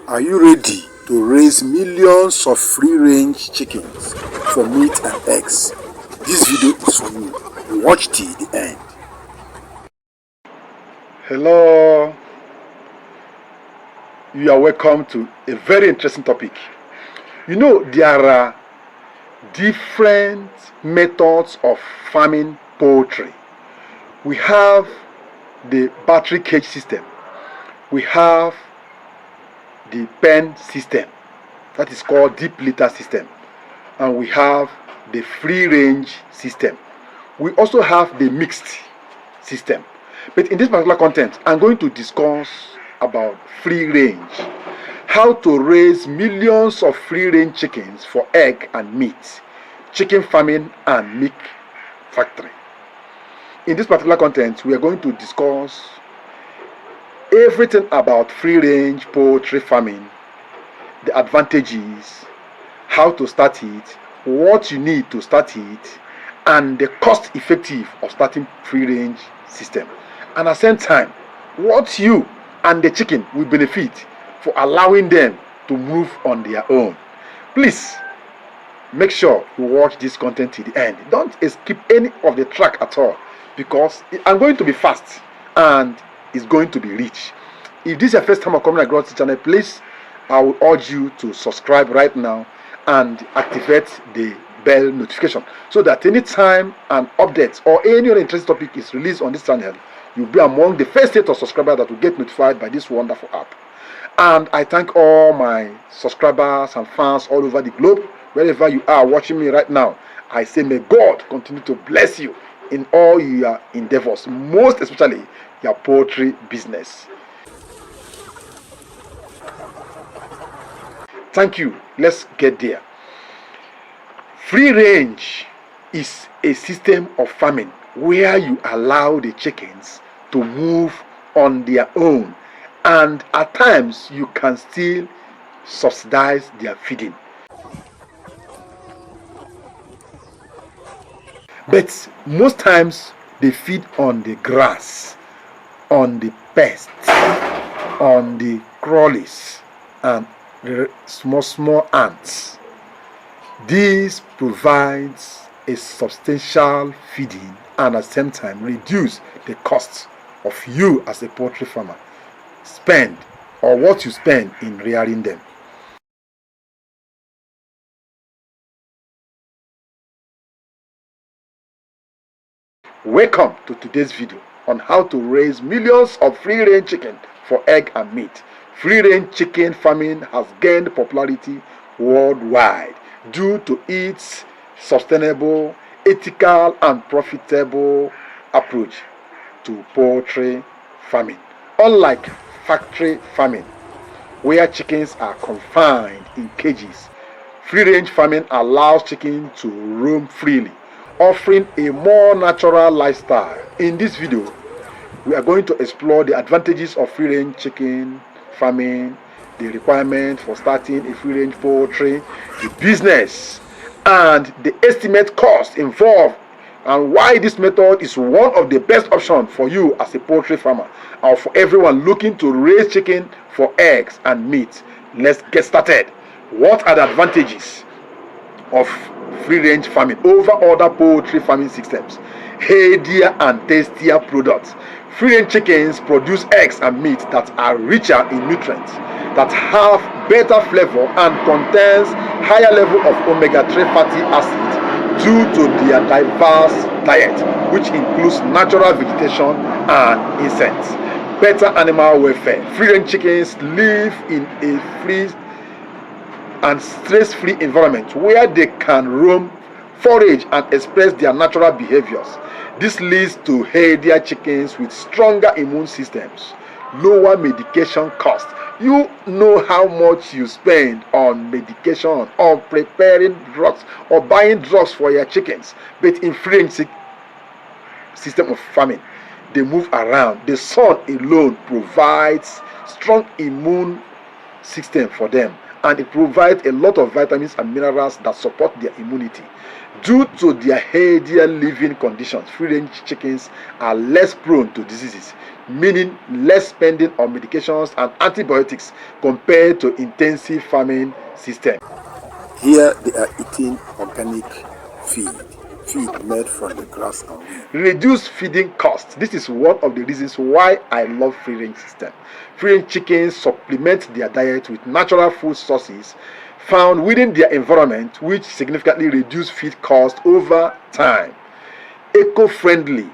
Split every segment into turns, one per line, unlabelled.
Are you ready to raise millions of free-range chickens for meat and eggs? This video is for you. Watch till the end.
Hello, you are welcome to a very interesting topic. You know, there are different methods of farming poultry. We have the battery cage system, we have the pen system, that is called deep litter system, and we have the free range system. We also have the mixed system. But in this particular content, I'm going to discuss about free range, how to raise millions of free range chickens for egg and meat, chicken farming and meat factory. In this particular content, we are going to discuss everything about free range poultry farming, the advantages, how to start it, what you need to start it, and the cost effective of starting free range system, and at the same time what you and the chicken will benefit for allowing them to move on their own. Please make sure you watch this content to the end. Don't skip any of the track at all, because I'm going to be fast and it's going to be rich. If this is your first time of coming across the channel, please, I will urge you to subscribe right now and activate the bell notification, so that anytime an update or any other interesting topic is released on this channel, you'll be among the first set of subscribers that will get notified by this wonderful app. And I thank all my subscribers and fans all over the globe, wherever you are watching me right now. I say may God continue to bless you in all your endeavors, most especially your poultry business. Thank you. Let's get there. Free range is a system of farming where you allow the chickens to move on their own, and at times you can still subsidize their feeding. But most times they feed on the grass, on the pests, on the crawlies, and the small ants. This provides a substantial feeding and at the same time reduce the cost of you as a poultry farmer spend, or what you spend in rearing them. Welcome to today's video on how to raise millions of free range chicken for egg and meat. Free range chicken farming has gained popularity worldwide due to its sustainable, ethical, and profitable approach to poultry farming. Unlike factory farming, where chickens are confined in cages, free range farming allows chickens to roam freely, offering a more natural lifestyle. In this video, we are going to explore the advantages of free range chicken farming, the requirement for starting a free range poultry, the business, and the estimate cost involved, and why this method is one of the best options for you as a poultry farmer, or for everyone looking to raise chicken for eggs and meat. Let's get started. What are the advantages of free range farming over other poultry farming systems? Healthier and tastier products. Free range chickens produce eggs and meat that are richer in nutrients, that have better flavor, and contains higher level of omega-3 fatty acids due to their diverse diet, which includes natural vegetation and insects. Better animal welfare. Free range chickens live in a free and stress-free environment where they can roam, forage, and express their natural behaviors. This leads to healthier chickens with stronger immune systems, lower medication costs. You know how much you spend on medication, on preparing drugs, or buying drugs for your chickens. But in free range system of farming, they move around. The sun alone provides strong immune system for them, and it provides a lot of vitamins and minerals that support their immunity. Due to their healthier living conditions, free-range chickens are less prone to diseases, meaning less spending on medications and antibiotics compared to intensive farming system.
Here they are eating organic feed made from the grass and weed.
Reduce feeding costs. This is one of the reasons why I love free-range system. Free-range chickens supplement their diet with natural food sources found within their environment, which significantly reduce feed costs over time. Eco-friendly.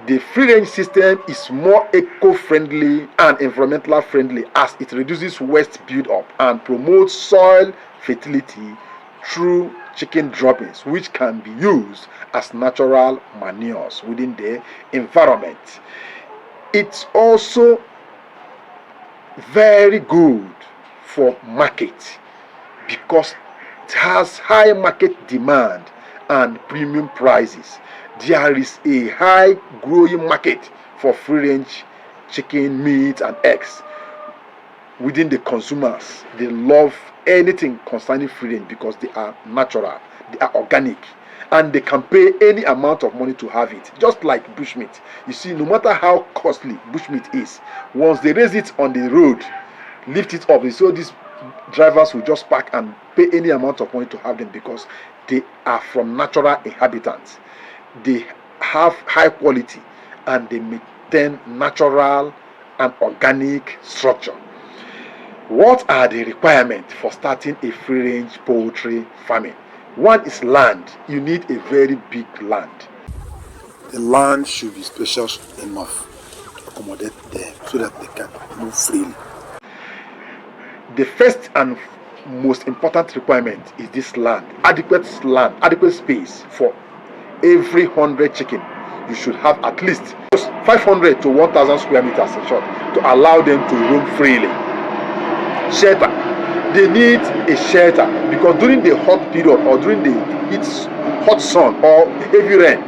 The free-range system is more eco-friendly and environmentally friendly as it reduces waste build-up and promotes soil fertility through chicken droppings, which can be used as natural manures within the environment. It's also very good for market because it has high market demand and premium prices. There is a high growing market for free-range chicken meat and eggs within the consumers. They love anything concerning free-range because they are natural, they are organic, and they can pay any amount of money to have it. Just like bushmeat. You see, no matter how costly bushmeat is, once they raise it on the road, lift it up, so these drivers will just park and pay any amount of money to have them because they are from natural inhabitants. They have high quality and they maintain natural and organic structure. What are the requirements for starting a free-range poultry farming? One is land. You need a very big land.
The land should be spacious enough to accommodate them so that they can move freely.
The first and most important requirement is this land, adequate space for every 100 chicken. You should have at least 500 to 1,000 square meters in short to allow them to roam freely. Shelter. They need a shelter because during the hot period or during the hot sun or heavy rain,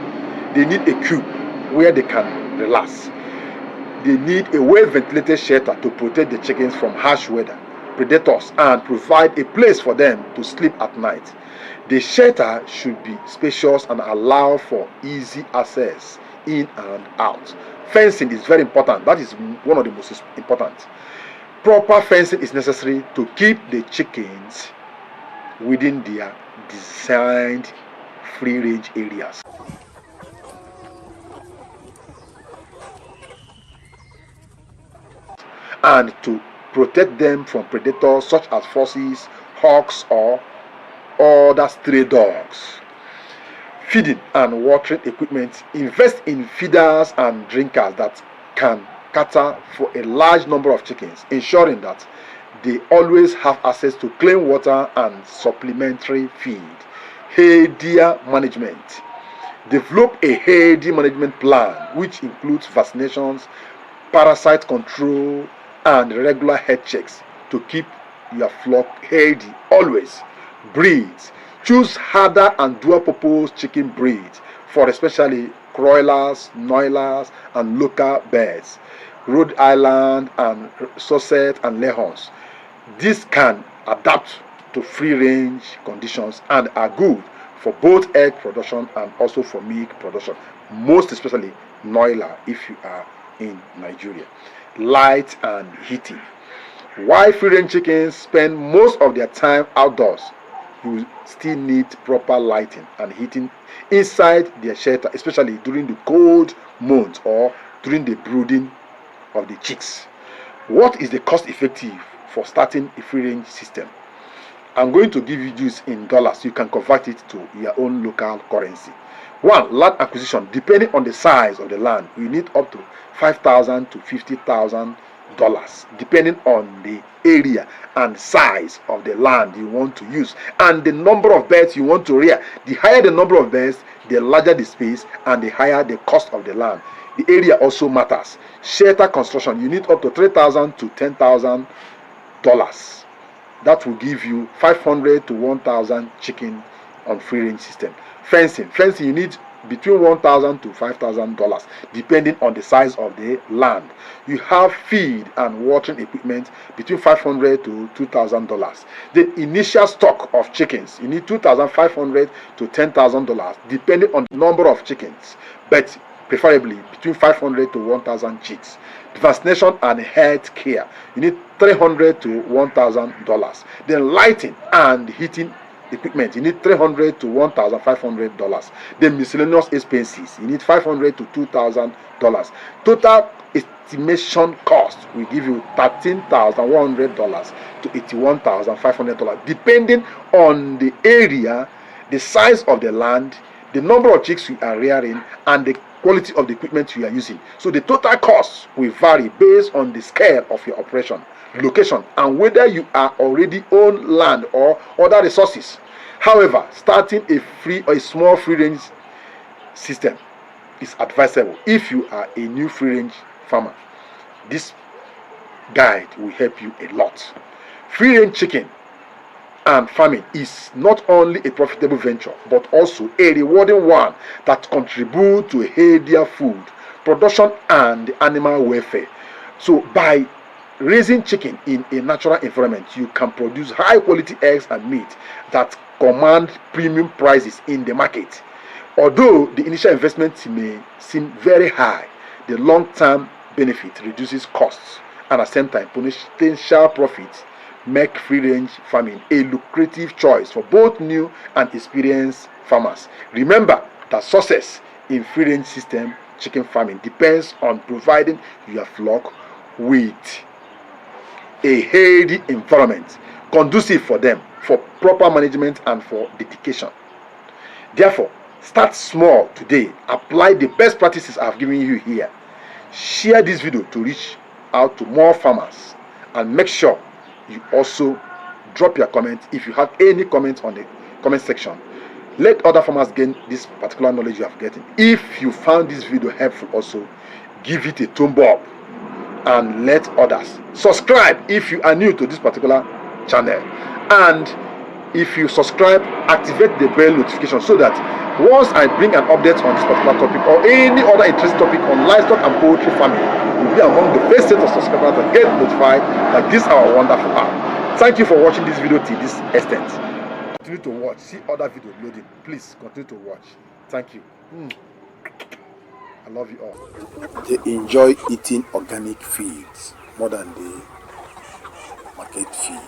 they need a coop where they can relax. They need a well-ventilated shelter to protect the chickens from harsh weather, predators, and provide a place for them to sleep at night. The shelter should be spacious and allow for easy access in and out. Fencing is very important. That is one of the most important. Proper fencing is necessary to keep the chickens within their designed free-range areas. And to protect them from predators such as foxes, hawks, or other stray dogs. Feeding and watering equipment. Invest in feeders and drinkers that can cater for a large number of chickens, ensuring that they always have access to clean water and supplementary feed. Healthier management. Develop a healthy management plan which includes vaccinations, parasite control, and regular health checks to keep your flock healthy always. Breeds. Choose harder and dual purpose chicken breeds for especially broilers, noilers, and local birds, Rhode Island and Sussex and Leghorns. These can adapt to free range conditions and are good for both egg production and also for milk production, most especially noiler if you are in Nigeria. Light and heating. While free range chickens spend most of their time outdoors, you still need proper lighting and heating inside their shelter, especially during the cold months or during the brooding of the chicks. What is the cost effective for starting a free range system? I'm going to give you this in dollars. You can convert it to your own local currency. One, land acquisition. Depending on the size of the land, you need up to $5,000 to $50,000, depending on the area and size of the land you want to use and the number of birds you want to rear. The higher the number of birds, the larger the space and the higher the cost of the land. The area also matters. Shelter construction, you need up to $3,000 to $10,000. That will give you 500 to 1,000 chicken on free range system. Fencing, you need between $1,000 to $5,000 depending on the size of the land. You have feed and watering equipment between $500 to $2,000. The initial stock of chickens, you need $2,500 to $10,000 depending on the number of chickens, but preferably between 500 to 1,000 chicks. Vaccination and health care, you need $300 to $1,000. Then lighting and heating equipment, you need $300 to $1,500. Then miscellaneous expenses, you need $500 to $2,000. Total estimation cost will give you $13,100 to $81,500 depending on the area, the size of the land, the number of chicks you are rearing, and the quality of the equipment you are using. So the total cost will vary based on the scale of your operation, location, and whether you are already own land or other resources. However, starting a small free range system is advisable if you are a new free range farmer. This guide will help you a lot. Free range chicken and farming is not only a profitable venture but also a rewarding one that contributes to healthier food production and animal welfare. So by raising chicken in a natural environment, you can produce high quality eggs and meat that command premium prices in the market. Although the initial investment may seem very high, the long-term benefit reduces costs and at the same time potential profits make free-range farming a lucrative choice for both new and experienced farmers. Remember that success in free-range system chicken farming depends on providing your flock with a healthy environment conducive for them, for proper management, and for dedication. Therefore, start small today. Apply the best practices I've given you here. Share this video to reach out to more farmers, and make sure you also drop your comments if you have any comments on the comment section. Let other farmers gain this particular knowledge you have gotten. If you found this video helpful, also give it a thumb up and let others subscribe if you are new to this particular channel. And if you subscribe, activate the bell notification so that once I bring an update on this particular topic or any other interesting topic on livestock and poultry farming, you'll be among the first set of subscribers that get notified that this our wonderful app. Thank you for watching this video to this extent. Continue to watch, see other videos loading. Please continue to watch. Thank you. I love you all.
They enjoy eating organic feeds more than the market feed.